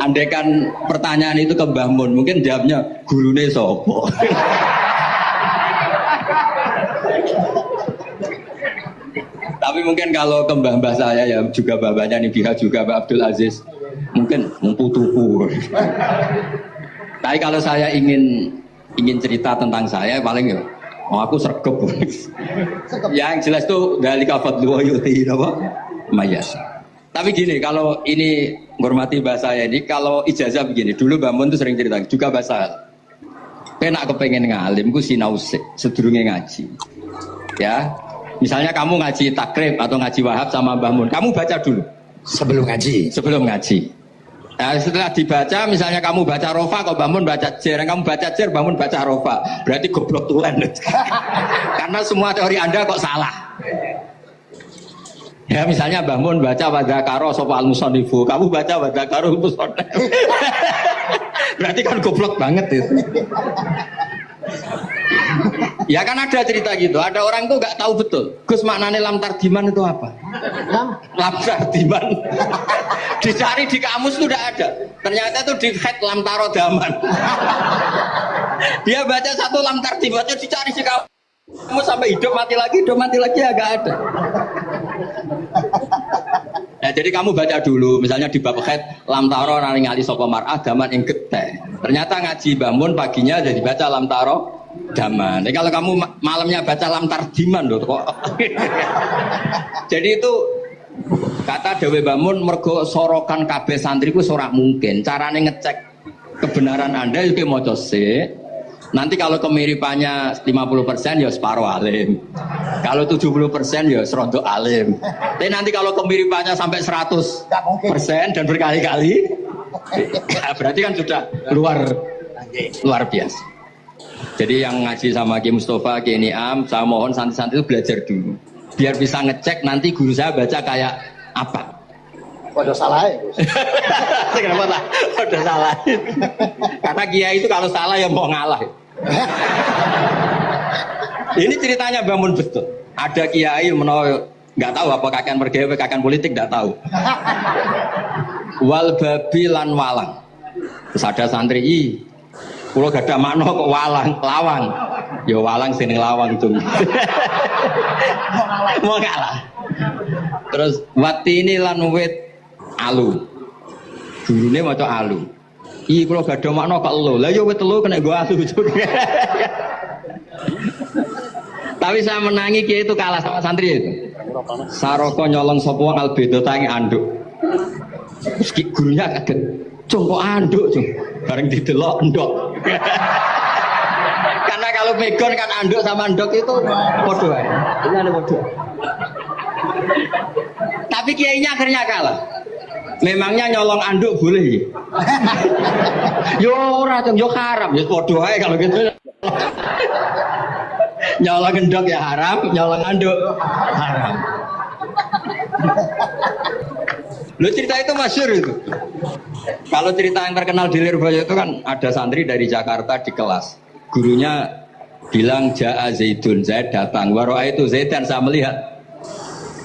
Andaikan pertanyaan itu ke Mbah Mun, mungkin jawabnya gurune sopo. Tapi mungkin kalau ke mbah-mbah saya ya juga mbah-mbahnya nih Biha juga Mbak Abdul Aziz, mungkin memputuku. Tapi kalau saya ingin cerita tentang saya paling ya, aku sergep. Ya yang jelas tuh dalika fadlu wa yuti apa? Mayas. Tapi gini, kalau ini menghormati bahasa saya ini, kalau ijazah begini, dulu Mbak Mun tuh sering cerita juga bahasa. Penak kepengen ngalim, ku sinau sedurunge ngaji. Ya, misalnya kamu ngaji takrib atau ngaji wahab sama Mbah Mun, kamu baca dulu. Sebelum ngaji. Sebelum ngaji. Nah, setelah dibaca, misalnya kamu baca rofa, kok Mbah Mun baca jer, kamu baca jer, Mbah Mun baca rofa, berarti goblok tulen. Karena semua teori Anda kok salah. Ya misalnya Mbah Mun baca wadakaro sopa al-musonifu, kamu baca wadakaro musonifu. Berarti kan goblok banget itu. Ya kan ada cerita gitu, ada orang tuh nggak tahu betul. Gus maknanya lam tardiman itu apa? Lam tardiman. Dicari di kamus itu udah ada. Ternyata itu di head lam tarodaman. Dia baca satu lam tardimannya dicari di kamus sampai hidup mati lagi agak ada. Nah, jadi kamu baca dulu, misalnya di bab head lam taro nari ngali sapa mar'ah daman ing geteh. Ternyata ngaji Mbah Mun paginya jadi baca lam taro daman. Jadi kalau kamu malamnya baca lam tardiman loh kok. Jadi itu kata Dewi Mbah Mun mergo sorokan kabeh santriku ora mungkin. Carane ngecek kebenaran Anda itu maca sik. Nanti kalau kemiripannya 50% ya separuh alim. Kalau 70% ya serontok alim. Tapi nanti kalau kemiripannya sampai 100% dan berkali-kali, ya berarti kan sudah luar biasa. Jadi yang ngaji sama Ki Mustafa, Ki Niam, saya mohon santri-santri itu belajar dulu. Biar bisa ngecek nanti guru saya baca kayak apa. Udah salah ya? Kenapa lah? Udah salah. Karena kiai itu kalau salah ya mau ngalah. Ini ceritanya Mbah Mun betul. Ada kiai menawa nggak tahu apa kakean mergawe, kakean politik nggak tahu. Wal babi lan walang. Terus ada santri kulo gak ada makna kok walang, lawang. Ya walang sini lawang tuh. Mau ngalah. Terus watini lan wit alu, gurune maca alu. Kalau gak ada makna kok lo, lah yo wit telu kena gua alu juga. Tapi saya menangi kiai itu kalah sama santri itu. Saroko nyolong sapa wong albedo tangi anduk. Terus gurunya kaget. Cung kok anduk, cung. Bareng didelok endok. Karena kalau megon kan anduk sama endok itu padha wae. Ini ada padha. Tapi kiainya akhirnya kalah. Memangnya nyolong anduk boleh? Yo ora cung, yo haram, yo padha wae kalau gitu. Nyolong endok ya haram, nyolong anduk haram. Lu cerita itu masyhur itu. Kalau cerita yang terkenal di Lirboyo itu kan ada santri dari Jakarta di kelas. Gurunya bilang Ja'a Zaidun, Zaid datang. Waro'a itu Zaidan, saya melihat.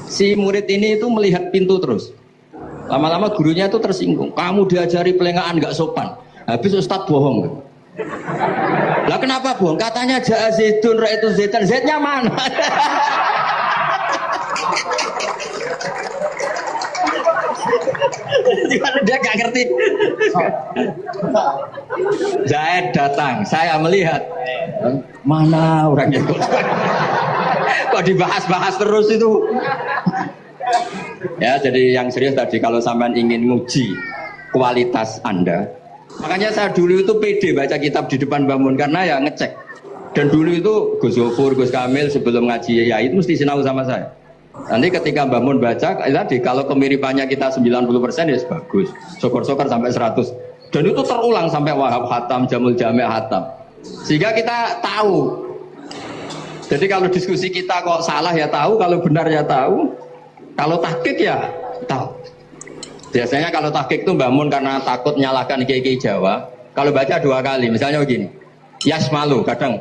Si murid ini itu melihat pintu terus. Lama-lama gurunya itu tersinggung. Kamu diajari pelengahan gak sopan. Habis Ustadz bohong. Lah kenapa bohong? Katanya Ja'a Zaidun, Ra itu Zaidan. Zaidnya mana? Dia gak ngerti. Zaid datang, saya melihat. Mana orangnya kok dibahas-bahas terus itu. Ya, jadi yang serius tadi kalau sampean ingin nguji kualitas Anda, makanya saya dulu itu pede baca kitab di depan Mbah Mun karena ya ngecek. Dan dulu itu Gus Zofur, Gus Kamil sebelum ngaji ya itu mesti sinau sama saya. Nanti ketika Mbah Mun baca, tadi kalau kemiripannya kita 90% ya bagus. Syukur-syukur sampai 100. Dan itu terulang sampai Wahab Hatam, Jamul Jami' Hatam. Sehingga kita tahu. Jadi kalau diskusi kita kok salah ya tahu, kalau benar ya tahu. Kalau tahqiq ya tahu. Biasanya kalau tahqiq itu Mbah Mun karena takut nyalahkan kiai-kiai Jawa. Kalau baca 2 kali, misalnya begini. Yasmalu, kadang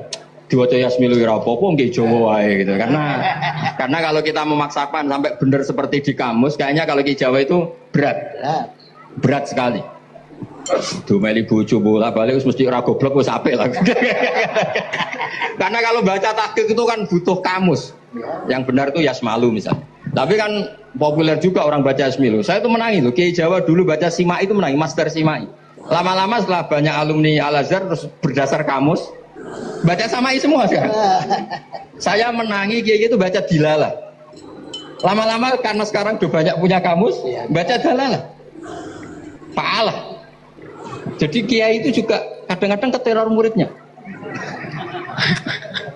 diwaca Yasmilu ya apa-apa nggih Jawa wae gitu. Karena kalau kita memaksakan sampai benar seperti di kamus, kayaknya kalau ki Jawa itu berat. berat sekali. Domeli bojo bola balik mesti ora goblok wis apik lah. Karena kalau baca tahqiq itu kan butuh kamus. Yang benar itu Yasmalu misalnya. Tapi kan populer juga orang baca Yasmilu. Saya itu menangi loh. Kiai Jawa dulu baca Simai itu menangi, Master Simai. Lama-lama setelah banyak alumni Al-Azhar terus berdasar kamus baca Samai semua sekarang. Saya menangi kiai itu baca Dilalah. Lama-lama karena sekarang udah banyak punya kamus, baca Dalalah. Fa'alah. Jadi kiai itu juga kadang-kadang keteror muridnya.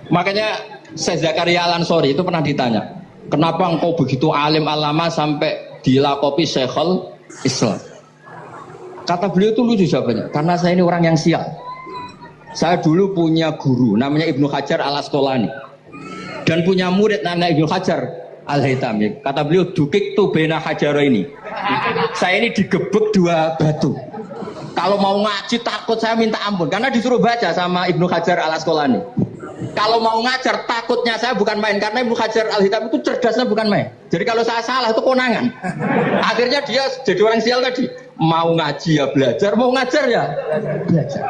Makanya Syekh Zakaria Al-Ansori itu pernah ditanya, kenapa engkau begitu alim alama sampai dilakopi Syekhul Islam? Kata beliau itu lucu jawabannya, karena saya ini orang yang sial. Saya dulu punya guru namanya Ibnu Hajar Al-Asqalani dan punya murid namanya Ibnu Hajar Al-Haytami. Kata beliau, dukik tu bena hajaro ini. Saya ini digebek dua batu. Kalau mau ngaji takut saya minta ampun karena disuruh baca sama Ibnu Hajar Al-Asqalani. Kalau mau ngajar takutnya saya bukan main karena Ibnu Hajar Al-Haytami itu cerdasnya bukan main. Jadi kalau saya salah itu konangan. Akhirnya dia jadi orang sial tadi. Mau ngaji ya belajar, mau ngajar ya belajar.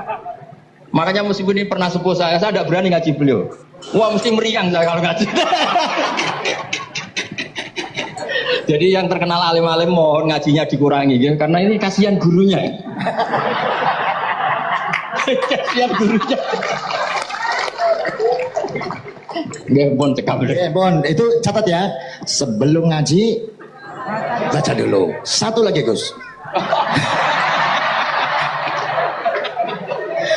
Makanya meskipun ini pernah sepuh saya tidak berani ngaji beliau. Wah mesti meriang saya kalau ngaji. Jadi yang terkenal alim-alim mohon ngajinya dikurangi ya, karena ini kasihan gurunya. Kasihan gurunya. Nggih, pun cekap. Bon, itu catat ya. Sebelum ngaji baca dulu. Satu lagi, Gus.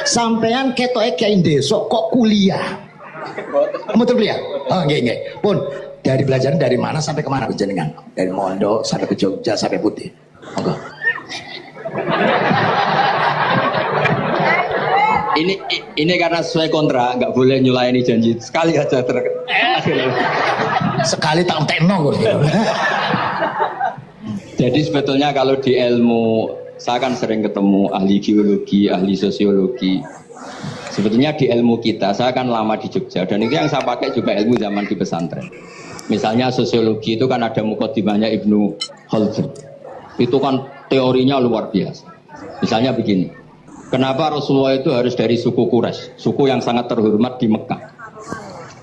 Sampean ketoke kayak desa kok kuliah. Kamu tuh kuliah? Oh, nggih. Pun dari belajar dari mana sampai kemana jenengan? Dari Mondo sampai ke Jogja sampai Putih. Monggo. Ini karena sesuai kontrak, nggak boleh nyulaini janji sekali aja Sekali tak tekno kok. Jadi sebetulnya kalau di ilmu, saya kan sering ketemu ahli geologi, ahli sosiologi. Sebetulnya di ilmu kita, saya kan lama di Jogja dan itu yang saya pakai juga ilmu zaman di pesantren. Misalnya sosiologi itu kan ada mukaddimahnya Ibnu Khaldun. Itu kan teorinya luar biasa. Misalnya begini, kenapa Rasulullah itu harus dari suku Quraisy, suku yang sangat terhormat di Mekah?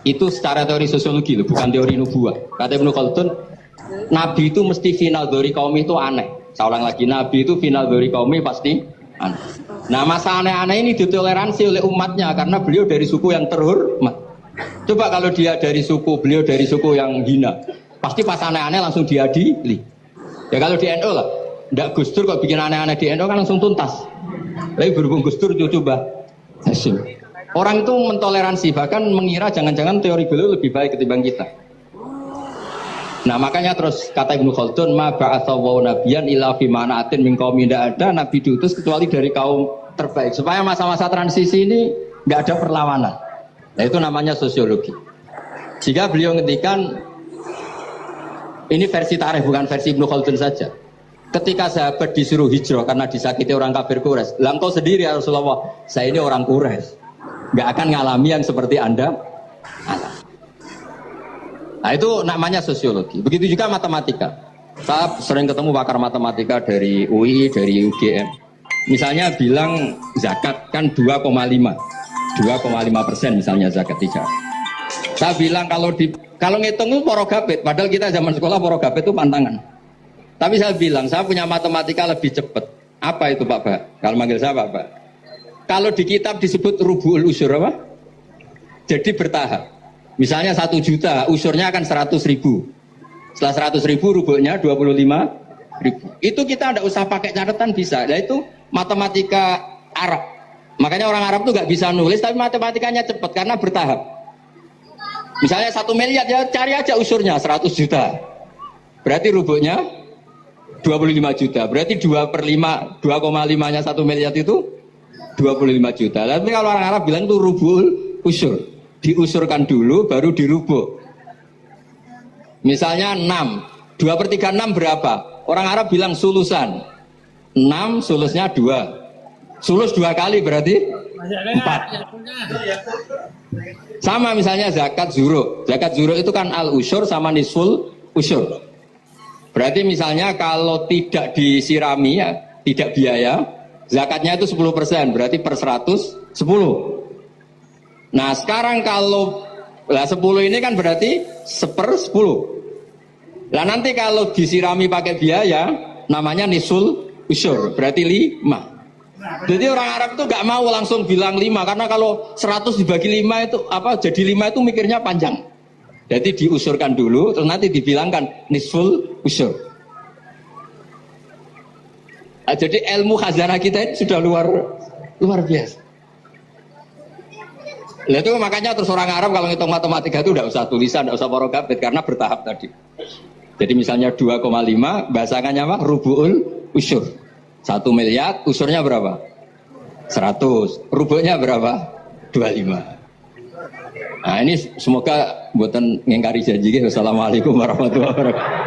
Itu secara teori sosiologi, bukan teori nubuah. Kata Ibnu Khaldun, Nabi itu mesti final dari kaum itu aneh. Saya ulang lagi, Nabi itu final dari kaum pasti aneh. Nah masa aneh-aneh ini ditoleransi oleh umatnya karena beliau dari suku yang terhormat. Coba kalau dia dari suku, beliau dari suku yang hina, pasti pas aneh-aneh langsung diadili. Ya kalau di NU lah, ndak Gus Dur kok bikin aneh-aneh di NU kan langsung tuntas. Tapi berhubung Gus Dur coba Hasim. Orang itu mentoleransi, bahkan mengira jangan-jangan teori beliau lebih baik ketimbang kita. Nah makanya terus kata Ibnu Khaldun, ma ba'atsawu nabiyan illa fi manaatin min qaumin, tidak ada nabi diutus kecuali dari kaum terbaik supaya masa-masa transisi ini nggak ada perlawanan. Nah itu namanya sosiologi. Jika beliau ngendikan ini versi tarikh bukan versi Ibnu Khaldun saja. Ketika sahabat disuruh hijrah karena disakiti orang kafir Quraisy, lah engkau sendiri ya Rasulullah, saya ini orang Quraisy, nggak akan ngalami yang seperti Anda alami. Nah itu namanya sosiologi. Begitu juga matematika. Saya sering ketemu pakar matematika dari UI, dari UGM. Misalnya bilang zakat kan 2,5% misalnya zakat tidak. Saya bilang kalau ngitung itu porogabit, padahal kita zaman sekolah porogabit itu pantangan. Tapi saya bilang saya punya matematika lebih cepat. Apa itu Pak Bah? Kalau manggil saya Pak Bah. Kalau di kitab disebut rubu'ul usur apa? Jadi bertahap. Misalnya 1 juta, usurnya akan 100.000. Setelah 100.000 rubuhnya 25.000. Itu kita tidak usah pakai catatan bisa. Nah itu matematika Arab. Makanya orang Arab tuh nggak bisa nulis, tapi matematikanya cepat karena bertahap. Misalnya 1 miliar ya cari aja usurnya 100 juta. Berarti rubuhnya 25 juta. Berarti 2/5, 2,5-nya 1 miliar itu 25 juta. Tapi kalau orang Arab bilang itu rubuhul usur. Diusurkan dulu baru dirubuh. Misalnya 6, 2/3 6 berapa? Orang Arab bilang sulusan. 6 sulusnya 2. Sulus 2 kali berarti 4. Sama misalnya zakat zuro. Zakat zuro itu kan al usur sama nisful usur. Berarti misalnya kalau tidak disirami ya tidak biaya, zakatnya itu 10%, berarti per 100 10. Nah sekarang kalau 10 ini kan berarti 1/10. Lah nanti kalau disirami pakai biaya, namanya nisul usyur, berarti 5. Jadi orang Arab itu gak mau langsung bilang 5, karena kalau 100 dibagi 5 itu jadi 5 itu mikirnya panjang. Jadi diusurkan dulu, terus nanti dibilangkan nisful usyur. Nah, jadi ilmu khazanah kita ini sudah luar biasa. Nah, itu makanya terus orang Arab kalau ngitung matematika itu tidak usah tulisan, tidak usah porogabit, karena bertahap tadi. Jadi misalnya 2,5, bahasannya apa? Rubu'ul usyur. 1 miliar, usurnya berapa? 100. Rubu'nya berapa? 25. Nah ini semoga buatan ngengkari janji. Wassalamualaikum warahmatullahi wabarakatuh.